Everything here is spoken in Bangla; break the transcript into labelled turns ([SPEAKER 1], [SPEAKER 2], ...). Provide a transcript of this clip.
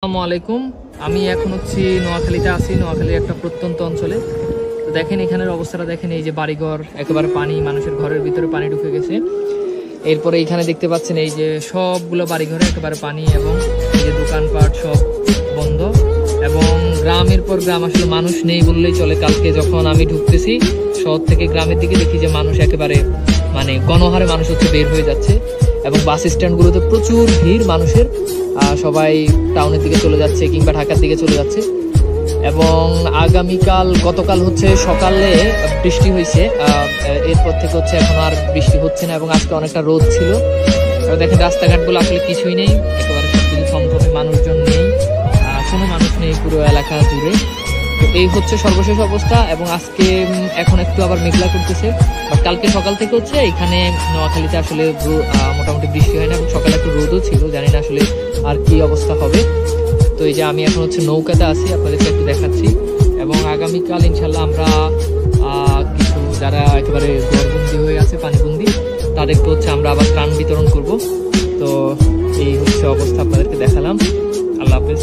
[SPEAKER 1] আসসালামু আলাইকুম। আমি এখন হচ্ছি নোয়াখালীতে আছি, নোয়াখালী একটা প্রত্যন্ত অঞ্চলে। তো দেখেন এখানের অবস্থাটা দেখেন, এই যে বাড়িঘর একেবারে পানি, মানুষের ঘরের ভিতরে পানি ঢুকে গেছে। এরপরে এখানে দেখতে পাচ্ছেন এই যে সবগুলো বাড়িঘরে একেবারে পানি, এবং এই যে দোকানপাট সব বন্ধ, এবং গ্রামের পর গ্রাম, আসলে মানুষ নেই বললেই চলে। কালকে যখন আমি ঢুকতেছি শহর থেকে গ্রামের দিকে, দেখি যে মানুষ একেবারে গণহারে মানুষ হচ্ছে বের হয়ে যাচ্ছে, এবং বাস স্ট্যান্ডগুলোতে প্রচুর ভিড় মানুষের। সবাই টাউনের দিকে চলে যাচ্ছে কিংবা ঢাকার দিকে চলে যাচ্ছে। এবং গতকাল হচ্ছে সকালে বৃষ্টি হয়েছে, এরপর থেকে হচ্ছে এখন আর বৃষ্টি হচ্ছে না, এবং আজকে অনেকটা রোদ ছিল। দেখেন রাস্তাঘাটগুলো আসলে কিছুই নেই, একেবারে সবকিছু থমথমে, মানুষজন নেই, কোনো মানুষ নেই পুরো এলাকা জুড়ে। তো এই হচ্ছে সর্বশেষ অবস্থা। এবং আজকে এখন একটু আবার মেঘলা করতেছে, বাট কালকে সকাল থেকে হচ্ছে এখানে নোয়াখালীতে আসলে মোটামুটি বৃষ্টি হয় না, এবং সকালে একটু রোদও ছিল, জানি না আসলে আর কি অবস্থা হবে। তো এই যে আমি এখন হচ্ছে নৌকাতে আছি, আপনাদেরকে একটু দেখাচ্ছি। এবং আগামীকাল ইনশাল্লাহ আমরা কিছু যারা একেবারে ঘরবন্দি হয়ে আছে, পানিবন্দি, তাদেরকে হচ্ছে আমরা আবার ত্রাণ বিতরণ করব। তো এই হচ্ছে অবস্থা, আপনাদেরকে দেখালাম। আল্লাহ হাফেজ।